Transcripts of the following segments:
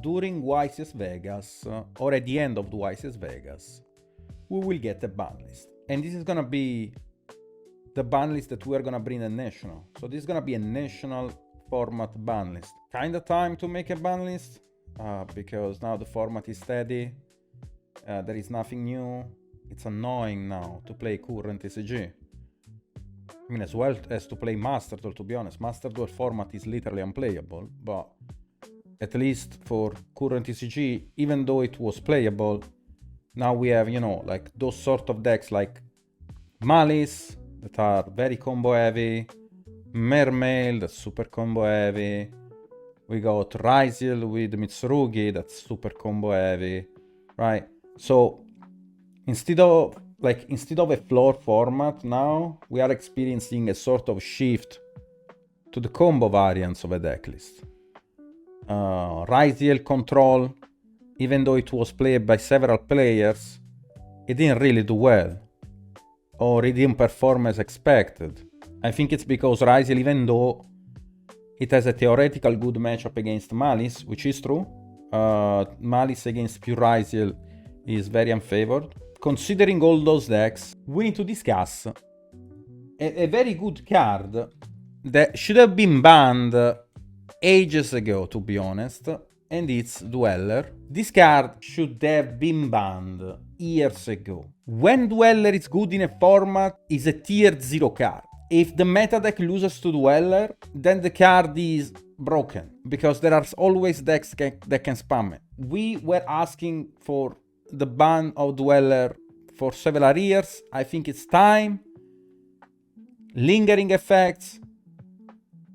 during Ycs Vegas, or at the end of the Ycs Vegas, we will get a ban list. And this is gonna be the ban list that we're gonna bring at National. So this is gonna be a National format ban list. Kinda time to make a ban list, because now the format is steady. There is nothing new. It's annoying now to play current ECG. I mean, as well as to play Master Duel, to be honest. Master Duel format is literally unplayable, but at least for current ECG, even though it was playable, now we have, you know, like those sort of decks like Maliss, that are very combo heavy, Mermail, that's super combo heavy. We got Ryzeal with Mitsurugi, that's super combo heavy, right? So instead of a floor format, now we are experiencing a sort of shift to the combo variants of a decklist. Ryzeal Control, even though it was played by several players, it didn't really do well, or it didn't perform as expected. I think it's because Ryzeal, even though it has a theoretical good matchup against Maliss, which is true, Maliss against pure Ryzeal is very unfavored. Considering all those decks, we need to discuss a very good card that should have been banned ages ago, to be honest, and it's Dweller. This card should have been banned years ago. When Dweller is good in a format, is a tier 0 card. If the meta deck loses to Dweller, then the card is broken, because there are always decks that can spam it. We were asking for the ban of Dweller for several years. I think it's time. Lingering effects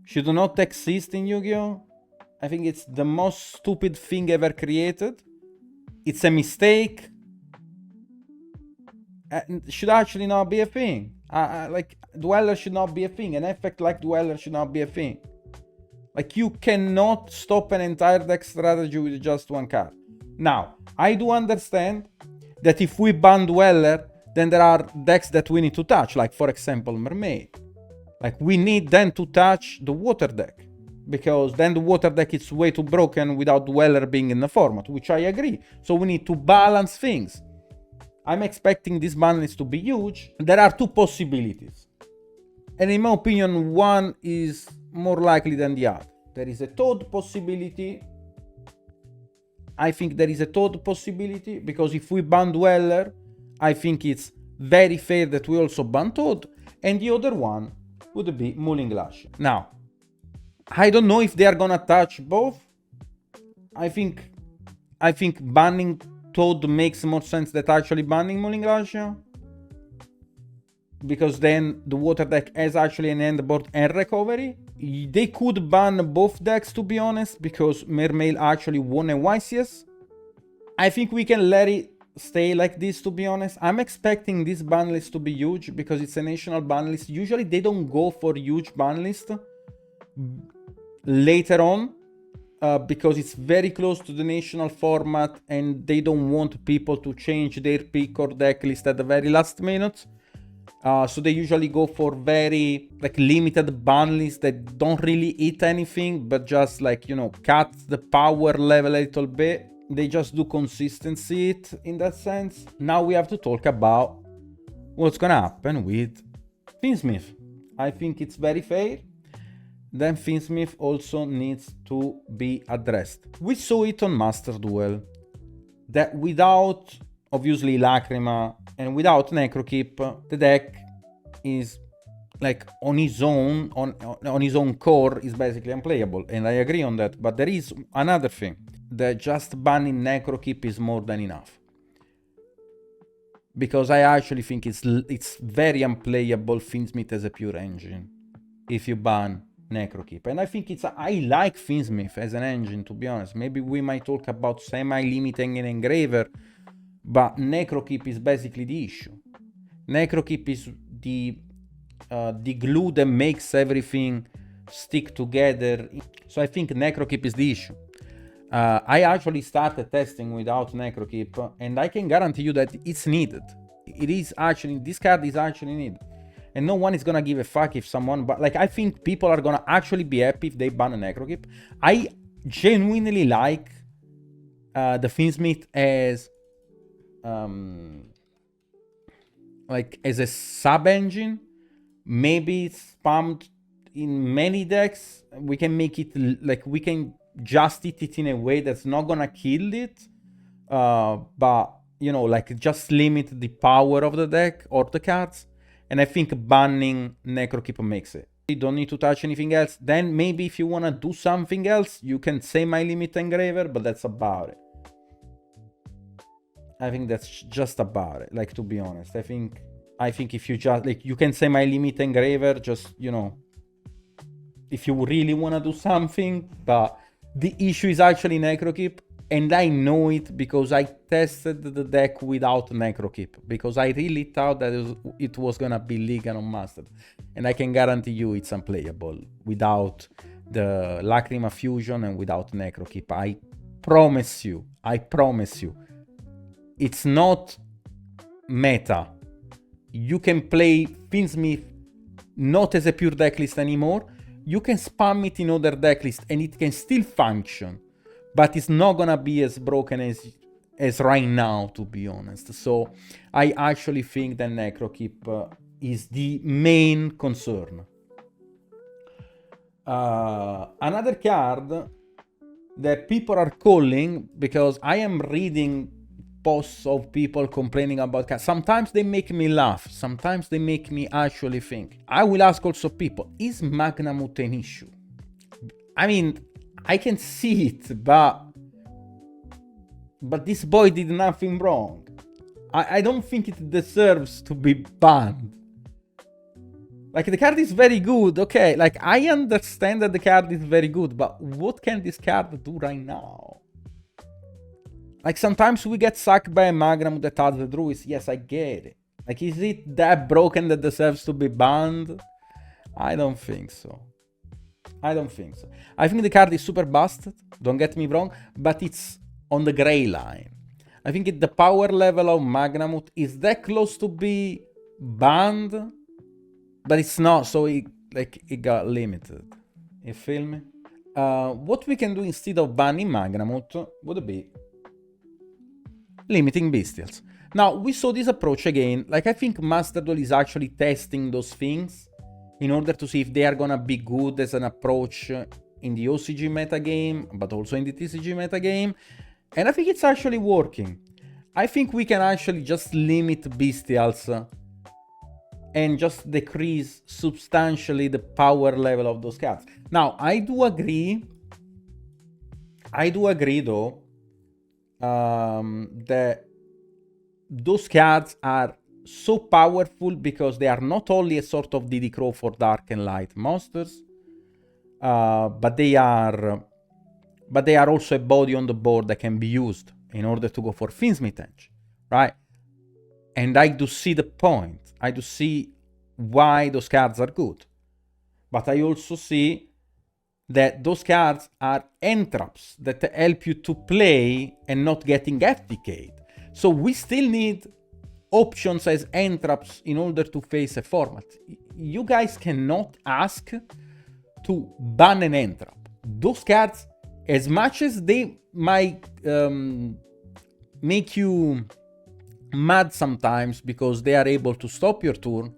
should not exist in Yu-Gi-Oh! I think it's the most stupid thing ever created. It's a mistake. It should actually not be a thing. Like, Dweller should not be a thing. An effect like Dweller should not be a thing. Like, you cannot stop an entire deck strategy with just one card. Now, I do understand that if we ban Dweller, then there are decks that we need to touch, like for example Mermaid. Like, we need then to touch the water deck, because then the water deck is way too broken without Dweller being in the format, which I agree. So we need to balance things. I'm expecting this ban list to be huge. There are two possibilities, and in my opinion, one is more likely than the other. There is a third possibility. I think there is a third possibility, because if we ban Dweller, I think it's very fair that we also ban Toad, and the other one would be Mulling Lash. Now, I don't know if they are gonna touch both. I think banning Toad makes more sense than actually banning Mulling Lash, because then the water deck has actually an end board and recovery. They could ban both decks, to be honest, because Mermail actually won a YCS. I think we can let it stay like this, to be honest. I'm expecting this ban list to be huge, because it's a national ban list. Usually they don't go for huge ban list later on, because it's very close to the national format and they don't want people to change their pick or deck list at the very last minute. So they usually go for very like limited ban lists that don't really hit anything, but just like, you know, cut the power level a little bit. They just do consistency in that sense. Now we have to talk about what's gonna happen with Fiendsmith. I think it's very fair. Then Fiendsmith also needs to be addressed. We saw it on Master Duel, that without obviously Lacrima and without Necrokeep, the deck is like on his own, on his own core, is basically unplayable, and I agree on that. But there is another thing, that just banning Necrokeep is more than enough, because I actually think it's very unplayable Fiendsmith as a pure engine if you ban Necrokeep. And I think I like Fiendsmith as an engine, to be honest. Maybe we might talk about semi-limiting an engraver, but Necrokeep is basically the issue. Necrokeep is the glue that makes everything stick together. So I think Necrokeep is the issue. I actually started testing without Necrokeep, and I can guarantee you that it's needed. It is actually, this card is actually needed. And no one is gonna give a fuck if someone, but like, I think people are gonna actually be happy if they ban a Necrokeep. I genuinely like the Fiendsmith as like as a sub engine. Maybe it's spammed in many decks. We can make it like we can just hit it in a way that's not gonna kill it, but you know, like just limit the power of the deck or the cards. And I think banning Necrokeep makes it. You don't need to touch anything else. Then maybe if you wanna do something else, you can say my limit engraver, but that's about it. I think that's just about it. Like, to be honest, I think if you just like, you can say my limit engraver, just, you know, if you really want to do something. But the issue is actually Necrokeep, and I know it because I tested the deck without Necrokeep, because I really thought that it was gonna be legal on Mastered, and I can guarantee you it's unplayable without the Lacrima Fusion and without Necrokeep. I promise you, it's not meta. You can play Fiendsmith not as a pure decklist anymore. You can spam it in other decklist and it can still function, but it's not gonna be as broken as right now, to be honest. So I actually think that Necrokeep is the main concern. Another card that people are calling, because I am reading posts of people complaining about cards. Sometimes they make me laugh, sometimes they make me actually think. I will ask also people, is Magnamut an issue? I mean, I can see it, but this boy did nothing wrong. I don't think it deserves to be banned. Like, the card is very good, okay, like I understand that the card is very good, but what can this card do right now? Like, sometimes we get sucked by a Magnamut that has the Druids. Yes, I get it. Like, is it that broken that deserves to be banned? I don't think so. I think the card is super busted, don't get me wrong, but it's on the gray line. I think the power level of Magnamut is that close to be banned, but it's not, so it got limited. You feel me? What we can do instead of banning Magnamut would be limiting Bystials. Now, we saw this approach again. Like, I think Master Duel is actually testing those things in order to see if they are gonna be good as an approach in the OCG metagame, but also in the TCG metagame. And I think it's actually working. I think we can actually just limit Bystials and just decrease substantially the power level of those cards. Now, I do agree though, that those cards are so powerful because they are not only a sort of DD Crow for dark and light monsters, but they are also a body on the board that can be used in order to go for Fiendsmith Edge, right? And I do see the point. I do see why those cards are good. But I also see that those cards are entraps that help you to play and not getting FTK'd. So we still need options as entraps in order to face a format. You guys cannot ask to ban an entrap. Those cards, as much as they might make you mad sometimes because they are able to stop your turn,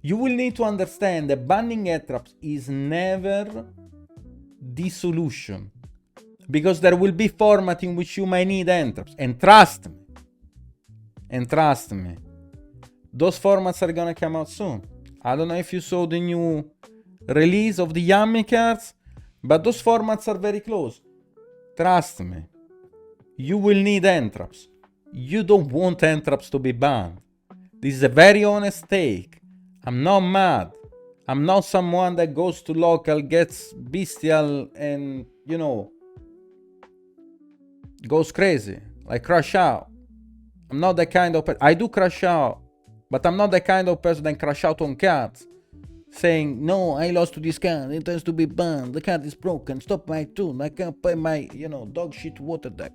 you will need to understand that banning entraps is never the solution, because there will be format in which you might need entraps, and trust me, those formats are gonna come out soon. I don't know if you saw the new release of the Yummy cards, but those formats are very close. Trust me, you will need entraps. You don't want entraps to be banned. This is a very honest take. I'm not mad. I'm not someone that goes to local, gets Bystial, and, you know, goes crazy, like crash out. I'm not that kind of person. I do crash out, but I'm not the kind of person that crash out on cards, saying, no, I lost to this card, it has to be banned, the card is broken, stop my turn, I can't play my, you know, dog shit water deck,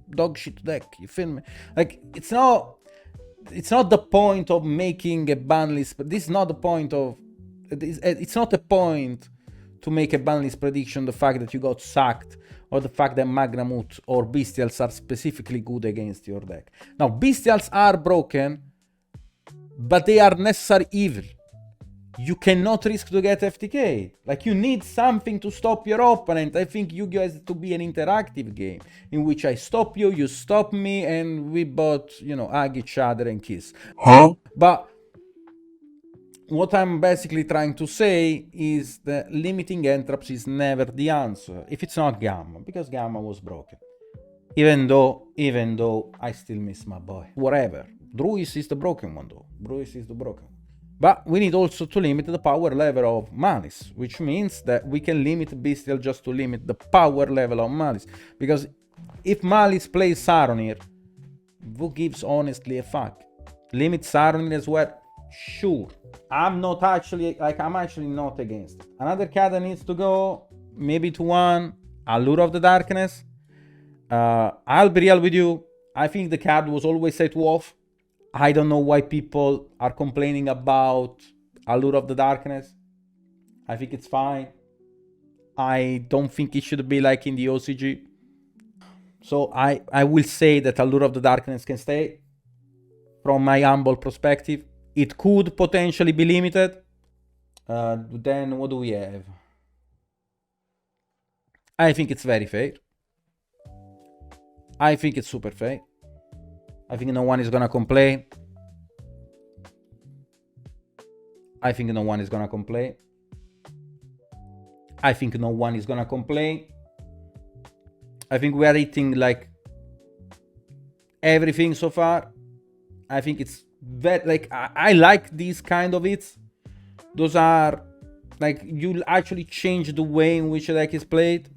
dog shit deck, you feel me? Like, it's not the point of making a ban list, but this is not the point of, it's not the point to make a banlist prediction the fact that you got sacked or the fact that Magnamut or Bystials are specifically good against your deck. Now, Bystials are broken, but they are necessary evil. You cannot risk to get FTK. Like, you need something to stop your opponent. I think Yu-Gi-Oh! Has to be an interactive game in which I stop you, you stop me, and we both, you know, hug each other and kiss. Huh? But what I'm basically trying to say is that limiting handtraps is never the answer if it's not Gamma, because Gamma was broken. Even though I still miss my boy. Whatever. Druis is the broken one though. Druis is the broken one. But we need also to limit the power level of Maliss, which means that we can limit Bystial just to limit the power level of Maliss. Because if Maliss plays Saronir, who gives honestly a fuck? Limit Saronir as well? Sure. I'm actually not against it. Another card that needs to go, maybe to 1, Allure of the Darkness. I'll be real with you. I think the card was always set off. I don't know why people are complaining about Allure of the Darkness. I think it's fine. I don't think it should be like in the OCG. So I will say that Allure of the Darkness can stay. From my humble perspective, it could potentially be limited. Then what do we have? I think it's very fair. I think it's super fair. I think no one is gonna complain. I think no one is gonna complain. I think no one is gonna complain. I think we are hitting like everything so far. I think it's very, like, I like these kind of hits. Those are like, you actually change the way in which a deck is played.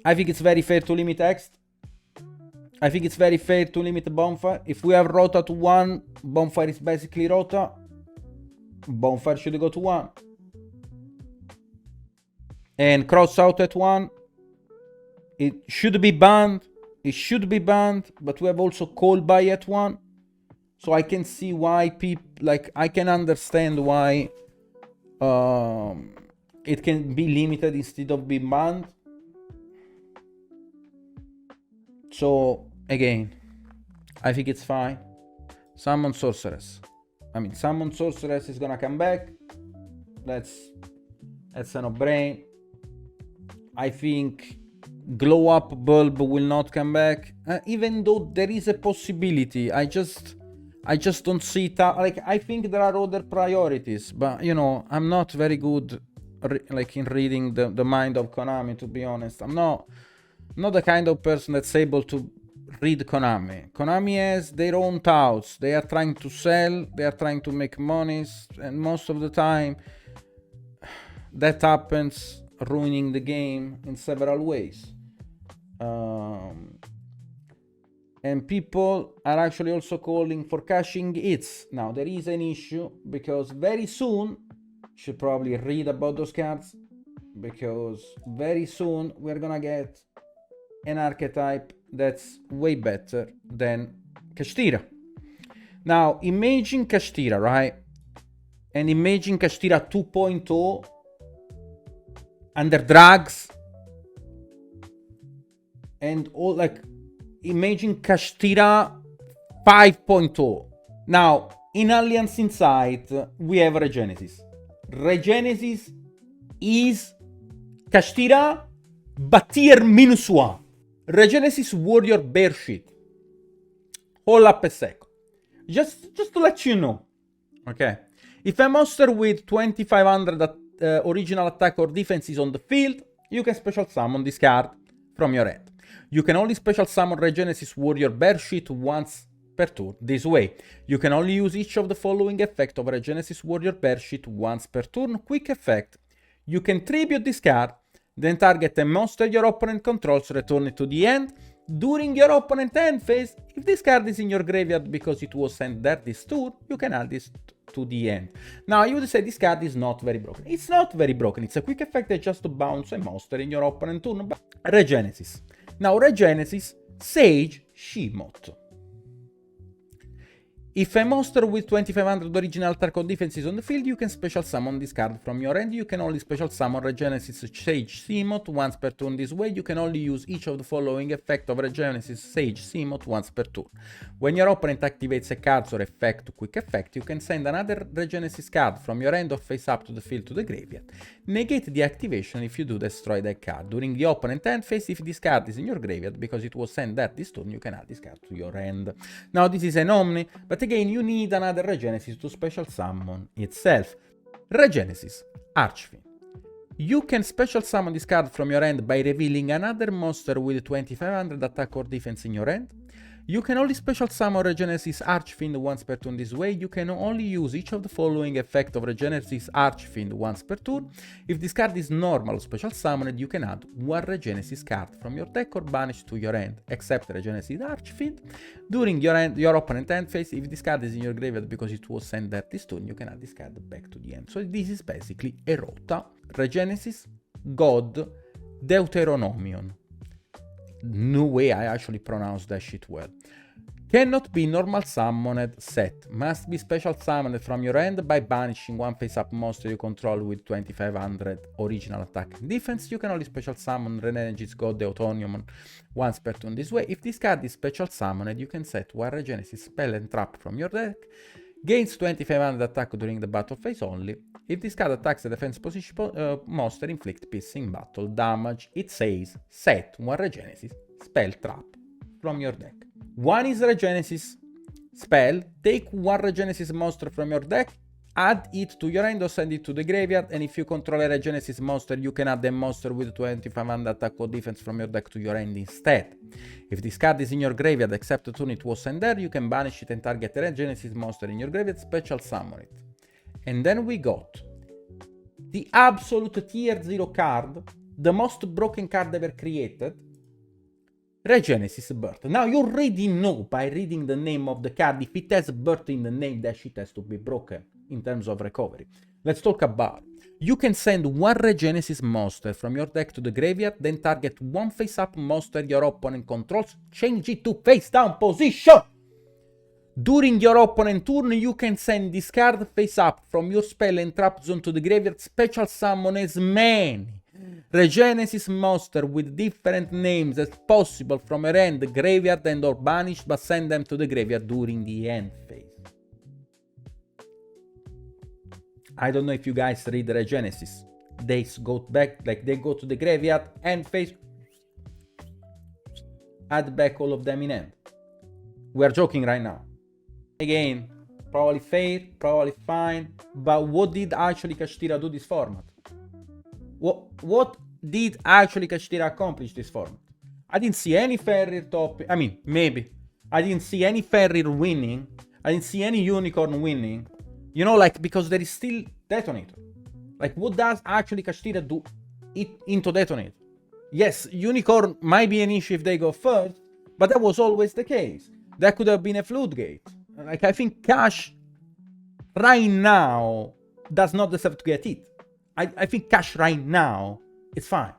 I think it's very fair to limit X. I think it's very fair to limit the Bonfire. If we have Rota to 1, Bonfire is basically Rota. Bonfire should go to 1. And Cross Out at 1. It should be banned. It should be banned. But we have also Call By at 1. So I can see why people, like, I can understand why it can be limited instead of being banned. So, again, I think it's fine. Summon Sorceress. I mean, Summon Sorceress is gonna come back. That's a no-brain. I think Glow Up Bulb will not come back. Even though there is a possibility. I just don't see it. Like, I think there are other priorities. But, you know, I'm not very good like in reading the mind of Konami, to be honest. I'm not the kind of person that's able to read Konami. Konami has their own thoughts. They are trying to sell, they are trying to make money, and most of the time that happens, ruining the game in several ways. And people are actually also calling for caching hits. Now, there is an issue, because very soon, you should probably read about those cards, because very soon we're gonna get an archetype that's way better than Kashtira. Now, imagine Kashtira, right? And imagine Kashtira 2.0 under drags and all, like, imagine Kashtira 5.0. Now, in Alliance Insight, we have Regenesis. Regenesis is Kashtira, but tier -1. Regenesis Warrior Bear Shit. Hold up a second. Just to let you know. Okay. If a monster with 2500 original attack or defense is on the field, you can special summon this card from your hand. You can only special summon Regenesis Warrior Bear Shit once per turn. This way, you can only use each of the following effect of Regenesis Warrior Bear Shit once per turn. Quick effect. You can tribute this card, then target a monster your opponent controls, return it to the end. During your opponent's end phase, if this card is in your graveyard because it was sent there this turn, you can add this to the end. Now, you would say this card is not very broken. It's not very broken. It's a quick effect that just bounce a monster in your opponent's turn. But Regenesis. Now, Regenesis, Sage, Shimoth. If a monster with 2500 original attack or defense is on the field, you can special summon this card from your end. You can only special summon Regenesis Sage Seamoth once per turn. This way, you can only use each of the following effect of Regenesis Sage Seamoth once per turn. When your opponent activates a card or effect, quick effect, you can send another Regenesis card from your end or face up to the field to the graveyard. Negate the activation if you do destroy that card. During the opponent end phase, if this card is in your graveyard because it was sent there this turn, you can add this card to your end. Now, this is an Omni, but again, you need another Regenesis to special summon itself. Regenesis, Archfiend. You can special summon this card from your end by revealing another monster with 2500 attack or defense in your end. You can only special summon Regenesis Archfiend once per turn. This way, you can only use each of the following effect of Regenesis Archfiend once per turn. If this card is normal or special summoned, you can add one Regenesis card from your deck or banish to your end, except Regenesis Archfiend. During your opponent end phase, if this card is in your graveyard because it was sent there this turn, you can add this card back to the end. So this is basically Erota, Regenesis, God, Deuteronomion. No way I actually pronounced that shit well. Cannot be normal summoned set. Must be special summoned from your end by banishing one face-up monster you control with 2500 original attack and defense. You can only special summon Regenesis God Deuteronomion once per turn. This way, if this card is special summoned, you can set one Regenesis spell and trap from your deck. Gains 2500 attack during the battle phase only. If this card attacks a defense position monster, inflict piercing battle damage. It says set one Regenesis spell trap from your deck. One is Regenesis spell. Take one Regenesis monster from your deck, add it to your end or send it to the graveyard. And if you control a Regenesis monster, you can add a monster with 2500 attack or defense from your deck to your end instead. If this card is in your graveyard, except the turn it was sent there, you can banish it and target a Regenesis monster in your graveyard, special summon it. And then we got the absolute tier 0 card, the most broken card ever created, Regenesis Birth. Now you already know by reading the name of the card, if it has birth in the name, that shit has to be broken in terms of recovery. Let's talk about it. You can send one Regenesis monster from your deck to the graveyard, then target one face-up monster your opponent controls, change it to face-down position. During your opponent turn, you can send this card face-up from your spell and trap zone to the graveyard, special summon as many Regenesis monster with different names as possible from your end, graveyard and or banished, but send them to the graveyard during the end phase. I don't know if you guys read Regenesis. They go back, like they go to the graveyard, end phase, add back all of them in end. We're joking right now. Again, probably fair, probably fine, but what did actually Kashtira do this format? What did actually Kashtira accomplish this format? I didn't see any Fenrir top. I mean, maybe. I didn't see any Fenrir winning. I didn't see any Unicorn winning. You know, like, because there is still Detonator. Like, what does actually Kashtira do into Detonator? Yes, Unicorn might be an issue if they go first, but that was always the case. That could have been a Floodgate. Like, I think Cash right now does not deserve to get hit. I think Cash right now is fine.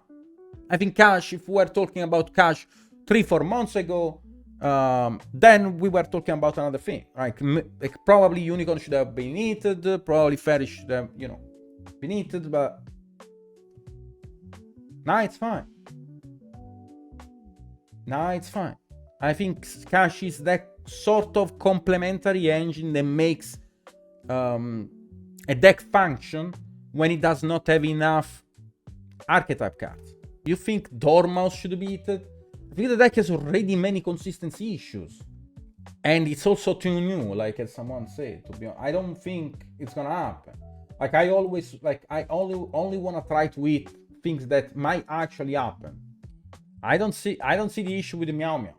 I think Cash, if we were talking about Cash 3-4 months ago, then we were talking about another thing. Like probably Unicorn should have been eaten, probably Fairy should have, you know, been eaten, but now it's fine. Now it's fine. I think Cash is that sort of complementary engine that makes a deck function when it does not have enough archetype cards. You think Dormouse should be eaten? I think the deck has already many consistency issues. And it's also too new, like as someone said, to be honest. I don't think it's gonna happen. Like I only wanna try to eat things that might actually happen. I don't see the issue with the Meow Meow.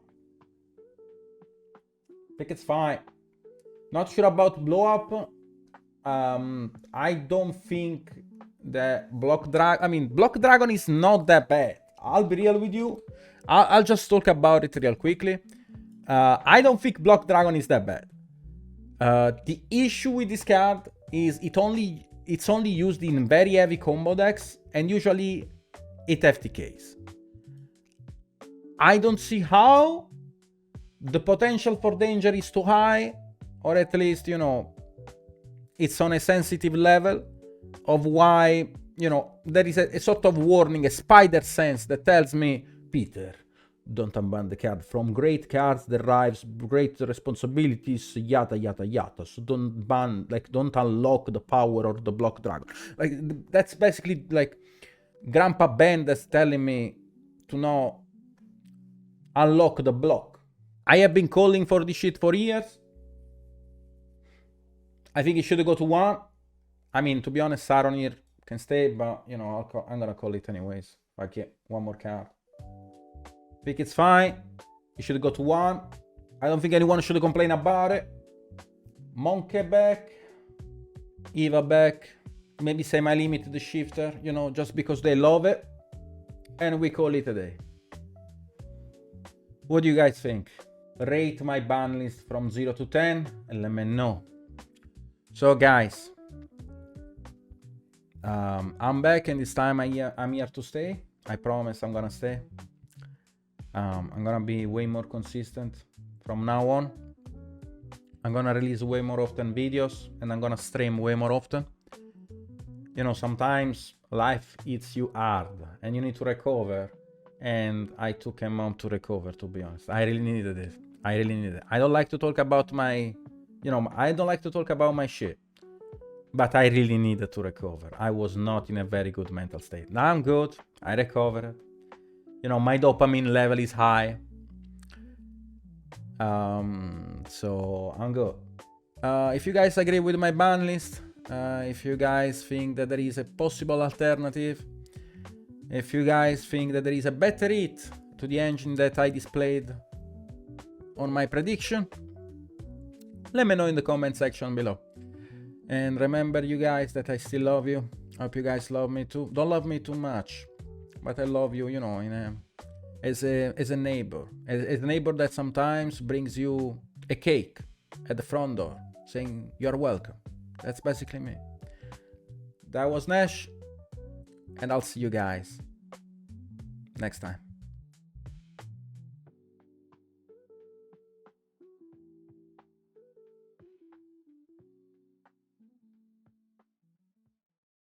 I think it's fine. Not sure about blow up. I don't think that Block Dragon is not that bad. I'll be real with you. I'll just talk about it real quickly. I don't think Block Dragon is that bad. The issue with this card is it's only used in very heavy combo decks, and usually it FTKs. I don't see how. The potential for danger is too high. or at least, you know, it's on a sensitive level of why, you know, there is a sort of warning, a spider sense that tells me, Peter, don't unban the card. From great cards derives great responsibilities, yada yada yada. So don't ban, like, don't unlock the power or the block dragon. Like, that's basically like Grandpa Ben that's telling me to now unlock the block. I have been calling for this shit for years. I think it should go to 1. I mean, to be honest, Saron here can stay, but, you know, I'm gonna call it anyways. Okay, 1 more card. I think it's fine. It should go to 1. I don't think anyone should complain about it. Monkey back. Eva back. Maybe semi-limited shifter, you know, just because they love it. And we call it a day. What do you guys think? Rate my ban list from 0 to 10 and let me know. So guys, I'm back, and this time I'm here to stay. I promise I'm gonna stay. I'm gonna be way more consistent from now on. I'm gonna release way more often videos, and I'm gonna stream way more often. You know, sometimes life hits you hard and you need to recover, and I took a month to recover, to be honest. I really needed it. I really needed it. I don't like to talk about my, you know, I don't like to talk about my shit, but I really needed to recover. I was not in a very good mental state. Now I'm good. I recovered. You know, my dopamine level is high. So I'm good. If you guys agree with my ban list, if you guys think that there is a possible alternative, if you guys think that there is a better hit to the engine that I displayed on my prediction, let me know in the comment section below. And remember, you guys, that I still love you. I hope you guys love me too. Don't love me too much, but I love you, you know, as a neighbor. As a neighbor that sometimes brings you a cake at the front door saying you're welcome. That's basically me. That was Nash, and I'll see you guys next time.